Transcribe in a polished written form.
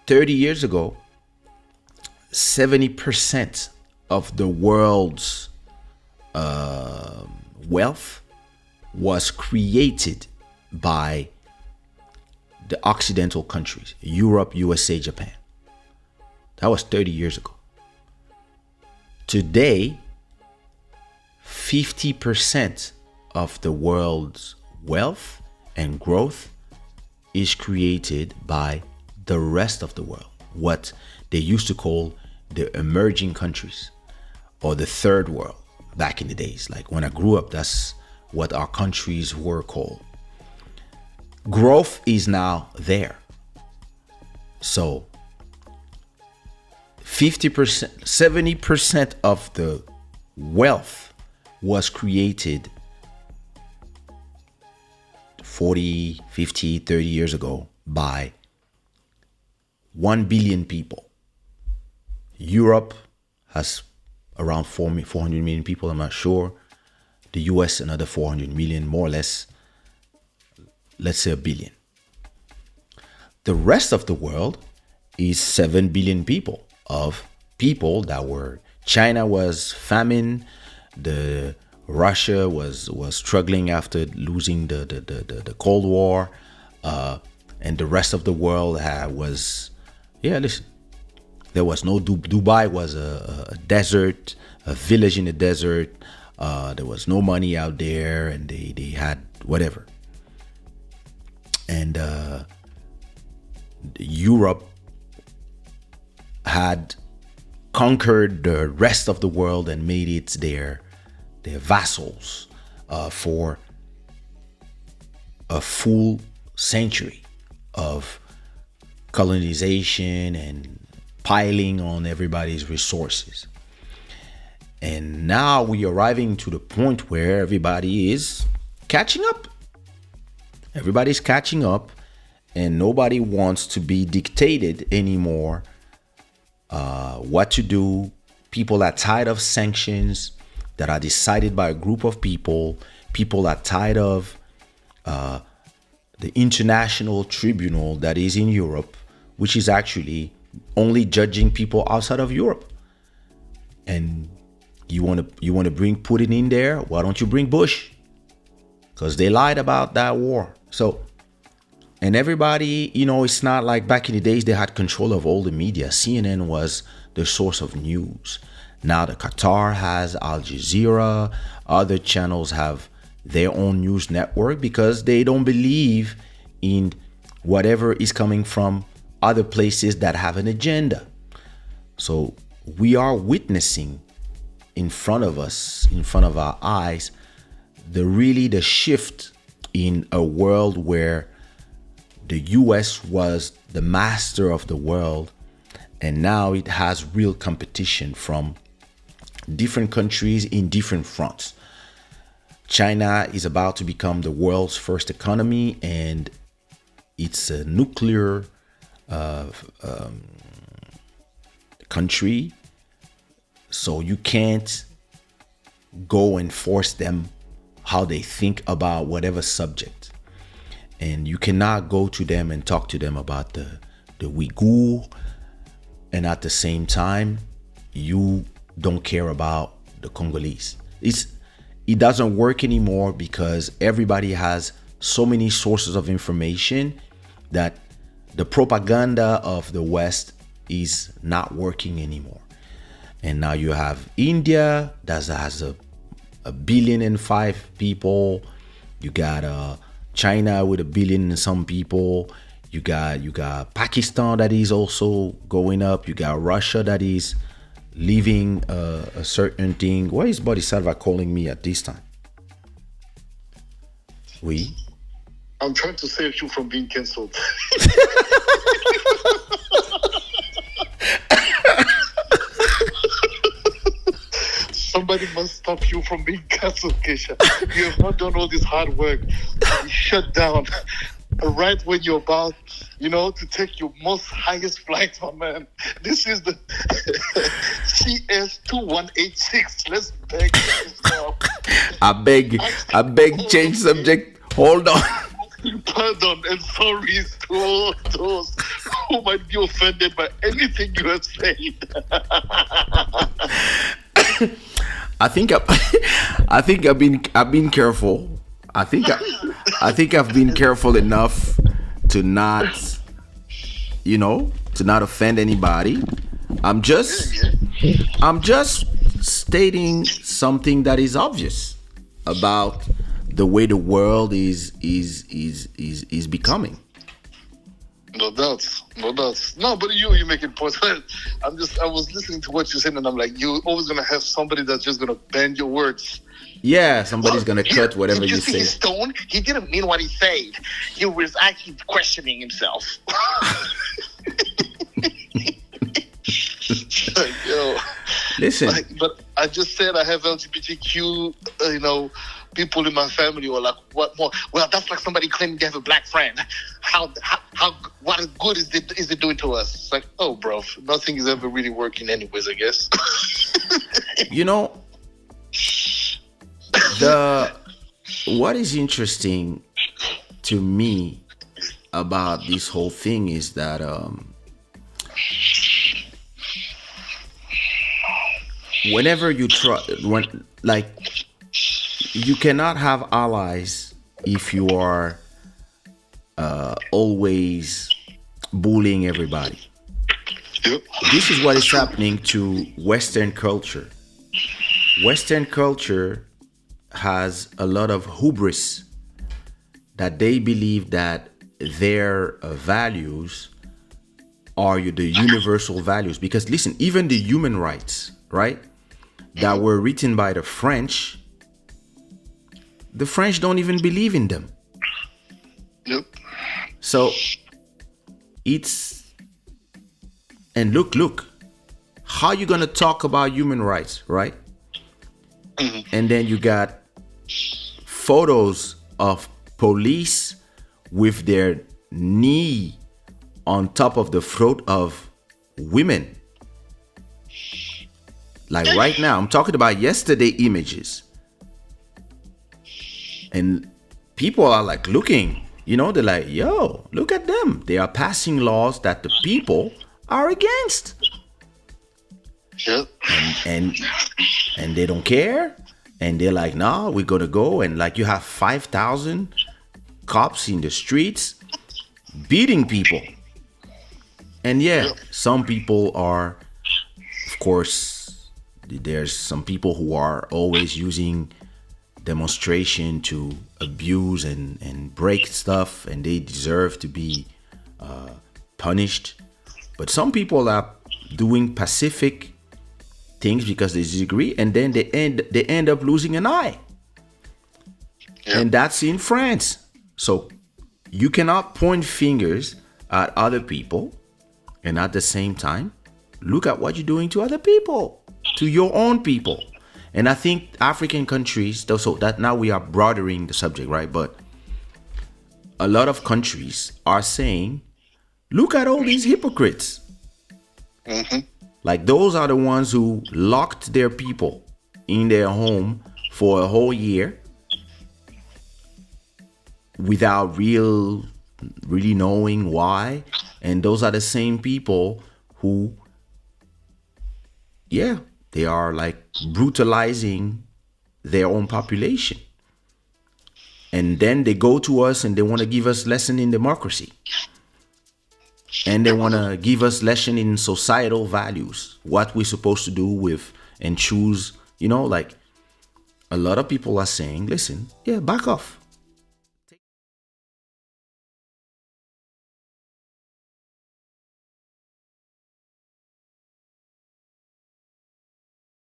30 years ago, 70% of the world's wealth was created by the Occidental countries, Europe, USA, Japan. That was 30 years ago. Today, 50% of the world's wealth and growth is created by the rest of the world, what they used to call the emerging countries or the third world back in the days. Like when I grew up, that's what our countries were called. Growth is now there. So 50%, 70% of the wealth was created 40, 50, 30 years ago by 1 billion people. Europe has around 400 million people, I'm not sure. The US, another 400 million, more or less. Let's say a billion. The rest of the world is 7 billion people that were, China was famine, Russia was struggling after losing the Cold War, and the rest of the world listen, there was no Dubai was a desert, a village in the desert. There was no money out there, and they had whatever. And Europe had conquered the rest of the world and made it their vassals for a full century of colonization and piling on everybody's resources. And now we're arriving to the point where everybody is catching up. Everybody's catching up, and nobody wants to be dictated anymore what to do. People are tired of sanctions that are decided by a group of people. People are tired of the international tribunal that is in Europe, which is actually only judging people outside of Europe. And you want to bring Putin in there? Why don't you bring Bush? Because they lied about that war. So, and everybody, it's not like back in the days they had control of all the media. CNN was the source of news. Now the Qatar has Al Jazeera. Other channels have their own news network because they don't believe in whatever is coming from other places that have an agenda. So we are witnessing in front of us, in front of our eyes, the shift in a world where the US was the master of the world, and now it has real competition from different countries in different fronts. China is about to become the world's first economy, and it's a nuclear country. So you can't go and force them how they think about whatever subject. And you cannot go to them and talk to them about the Uyghur, and at the same time, you don't care about the Congolese. It doesn't work anymore because everybody has so many sources of information that the propaganda of the West is not working anymore. And now you have India that has a 1.5 billion people. You got China with 1 billion and some people. You got Pakistan that is also going up. You got Russia that is leaving a certain thing. Why is Bodhisattva calling me at this time? Oui. I'm trying to save you from being cancelled. Somebody must stop you from being cancelled, Kaysha. You have not done all this hard work. You shut down right when you're about, to take your most highest flight, my man. This is the CS2186. Let's beg this now. I beg, change subject. Hold on. Pardon and sorries to all those who might be offended by anything you have said. I think I, I've been careful. I think I've been careful enough to not, to not offend anybody. I'm just Yeah, I'm just stating something that is obvious about the way the world is becoming. no doubts, no doubts. No, but you making points. I was listening to what you said, and I'm like, you're always gonna have somebody that's just gonna bend your words. Yeah, somebody's gonna Yeah, cut whatever did you you see say. his tone? He didn't mean what he said. He was actually questioning himself. Yo, Listen, but I just said I have LGBTQ, people in my family, or like, what more? Well, that's like somebody claiming they have a black friend. How what good is it doing to us? It's like, oh, bro, nothing is ever really working, anyways. I guess. you know the what is interesting to me about this whole thing is that whenever you try when like you cannot have allies if you are always bullying everybody. Yep. This is what is happening to Western culture. Western culture has a lot of hubris that they believe that their values are the universal values. Because listen, even the human rights, right, that were written by the French don't even believe in them. Yep. So it's and look, how you gonna talk about human rights, right? And then you got photos of police with their knee on top of the throat of women. Like right now, I'm talking about yesterday images. And people are like looking, they're like, yo, look at them. They are passing laws that the people are against. Yep. And they don't care. And they're like, nah, we're gonna go. And like you have 5,000 cops in the streets beating people. And yeah, some people are, of course, there's some people who are always using demonstration to abuse and break stuff, and they deserve to be punished. But some people are doing pacific things because they disagree, and then they end up losing an eye. Yeah. And that's in France. So you cannot point fingers at other people and at the same time look at what you're doing to other people, to your own people. And I think African countries, so that now we are broadening the subject, right? But a lot of countries are saying, look at all these hypocrites. Mm-hmm. Like those are the ones who locked their people in their home for a whole year without really knowing why. And those are the same people who, yeah, they are like brutalizing their own population. And then they go to us and they want to give us lesson in democracy. And they want to give us lesson in societal values, what we're supposed to do with and choose, like a lot of people are saying, listen, yeah, back off.